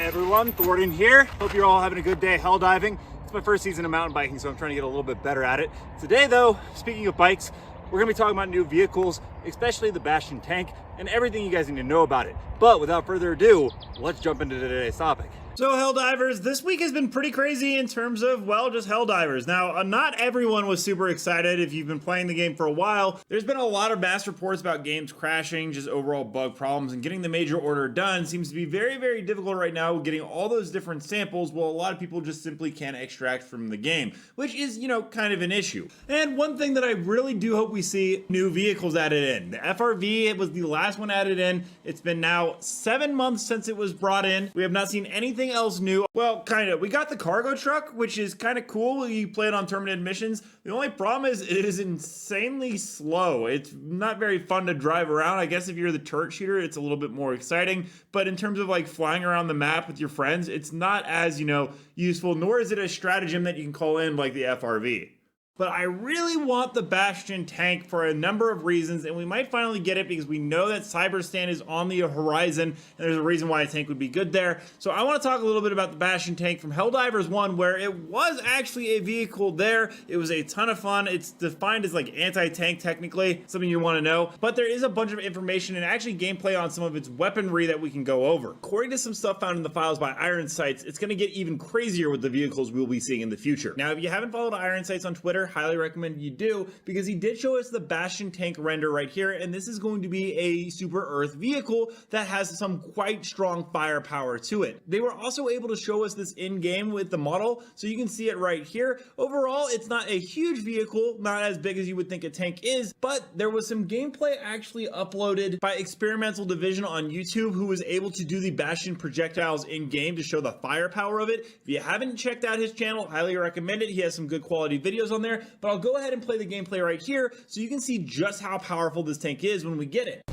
everyone, Thornton here. Hope you're all having a good day hell diving. It's my first season of mountain biking, so I'm trying to get a little bit better at it. Today though, speaking of bikes, we're gonna be talking about new vehicles, especially the Bastion tank, and everything you guys need to know about it. But without further ado, let's jump into today's topic. So Helldivers, this week has been pretty crazy in terms of, well, just Helldivers. Now, not everyone was super excited. If you've been playing the game for a while, there's been a lot of mass reports about games crashing, just overall bug problems, and getting the major order done seems to be very, very difficult right now, getting all those different samples. Well, a lot of people just simply can't extract from the game, which is, you know, kind of an issue. And one thing that I really do hope we see, new vehicles added in. The FRV, it was the last one added in. It's been now 7 months since it was brought in. We have not seen anything else new. Well, kind of. We got the cargo truck, which is kind of cool. You play it on terminated missions. The only problem is it is insanely slow. It's not very fun to drive around. I guess if you're the turret shooter, it's a little bit more exciting. But in terms of like flying around the map with your friends, it's not as, you know, useful, nor is it a stratagem that you can call in like the FRV. But I really want the Bastion tank for a number of reasons, and we might finally get it because we know that Cyberstan is on the horizon, and there's a reason why a tank would be good there. So I want to talk a little bit about the Bastion tank from Helldivers 1, where it was actually a vehicle there. It was a ton of fun. It's defined as like anti-tank technically, something you want to know. But there is a bunch of information and actually gameplay on some of its weaponry that we can go over. According to some stuff found in the files by Iron Sights, it's going to get even crazier with the vehicles we'll be seeing in the future. Now, if you haven't followed Iron Sights on Twitter, highly recommend you do, because he did show us the Bastion tank render right here, and this is going to be a super earth vehicle that has some quite strong firepower to it. They were also able to show us this in game with the model, so you can see it right here. Overall, it's not a huge vehicle, not as big as you would think a tank is, but there was some gameplay actually uploaded by Experimental Division on YouTube, who was able to do the Bastion projectiles in game to show the firepower of it. If you haven't checked out his channel, highly recommend it. He has some good quality videos on there, but I'll go ahead and play the gameplay right here so you can see just how powerful this tank is when we get it.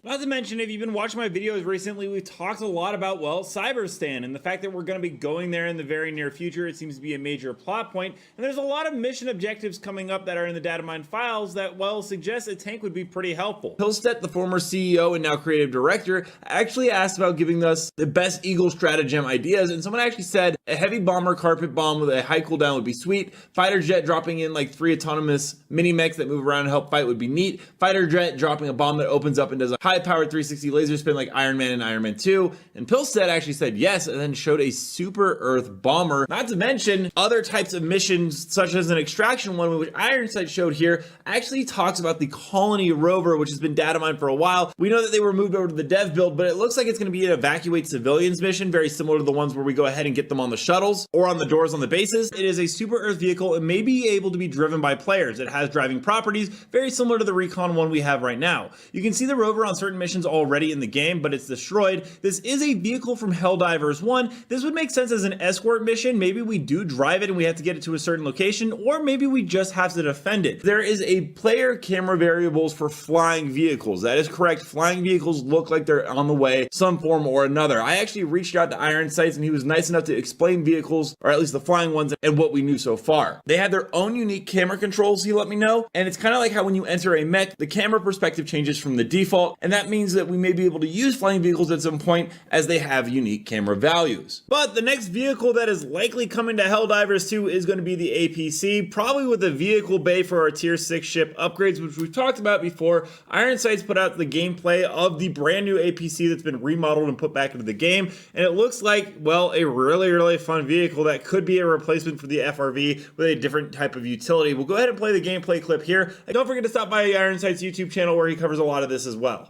Not to mention, if you've been watching my videos recently, we've talked a lot about, well, Cyberstan and the fact that we're going to be going there in the very near future. It seems to be a major plot point, and there's a lot of mission objectives coming up that are in the data mine files that, well, suggest a tank would be pretty helpful. Hillstead, the former CEO and now creative director, actually asked about giving us the best Eagle stratagem ideas, and someone actually said a heavy bomber carpet bomb with a high cooldown would be sweet. Fighter jet dropping in like 3 autonomous mini mechs that move around and help fight would be neat. Fighter jet dropping a bomb that opens up and does a high-powered 360 laser spin like Iron Man and Iron Man 2. And Pilstead actually said yes, and then showed a super Earth bomber. Not to mention other types of missions, such as an extraction one, which Ironsight showed here, actually talks about the Colony rover, which has been data mined for a while. We know that they were moved over to the dev build, but it looks like it's going to be an evacuate civilians mission, very similar to the ones where we go ahead and get them on the shuttles or on the doors on the bases. It is a super Earth vehicle and may be able to be driven by players. It has driving properties very similar to the Recon one we have right now. You can see the rover on certain missions missions already in the game, but it's destroyed. This is a vehicle from Helldivers 1. This would make sense as an escort mission. Maybe we do drive it and we have to get it to a certain location, or maybe we just have to defend it. There is a player camera variables for flying vehicles. That is correct. Flying vehicles look like they're on the way, some form or another. I actually reached out to Iron Sights and he was nice enough to explain vehicles, or at least the flying ones, and what we knew so far. They had their own unique camera controls, he let me know, and it's kind of like how when you enter a mech, the camera perspective changes from the default, and that means that we may be able to use flying vehicles at some point as they have unique camera values. But the next vehicle that is likely coming to Helldivers 2 is going to be the APC, probably with a vehicle bay for our tier 6 ship upgrades, which we've talked about before. Iron Sights put out the gameplay of the brand new APC that's been remodeled and put back into the game, and it looks like, well, a really fun vehicle that could be a replacement for the FRV with a different type of utility. We'll go ahead and play the gameplay clip here, and don't forget to stop by Iron Sights' YouTube channel where he covers a lot of this as well.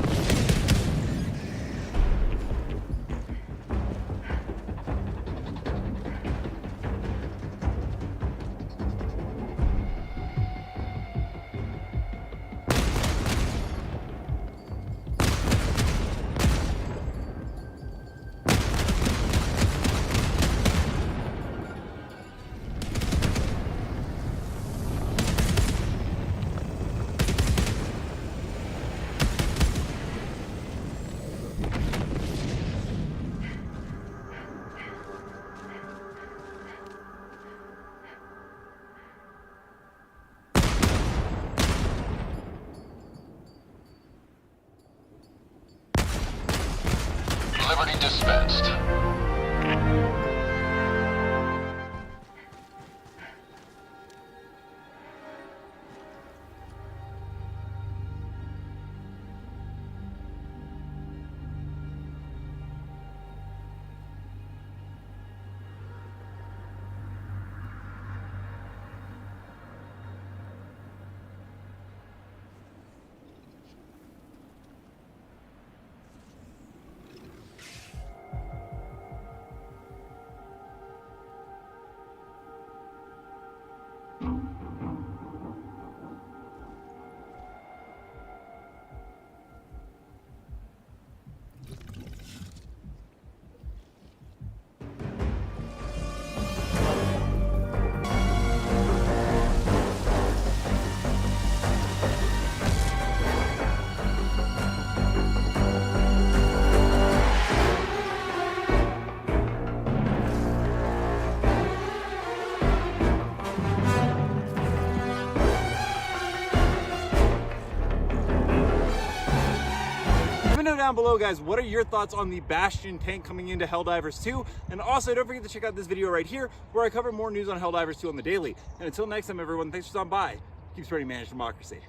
Liberty dispensed. Let me know down below, guys, what are your thoughts on the Bastion tank coming into Helldivers 2? And also, don't forget to check out this video right here where I cover more news on Helldivers 2 on the daily. And until next time, everyone, thanks for stopping by. Keep spreading managed democracy.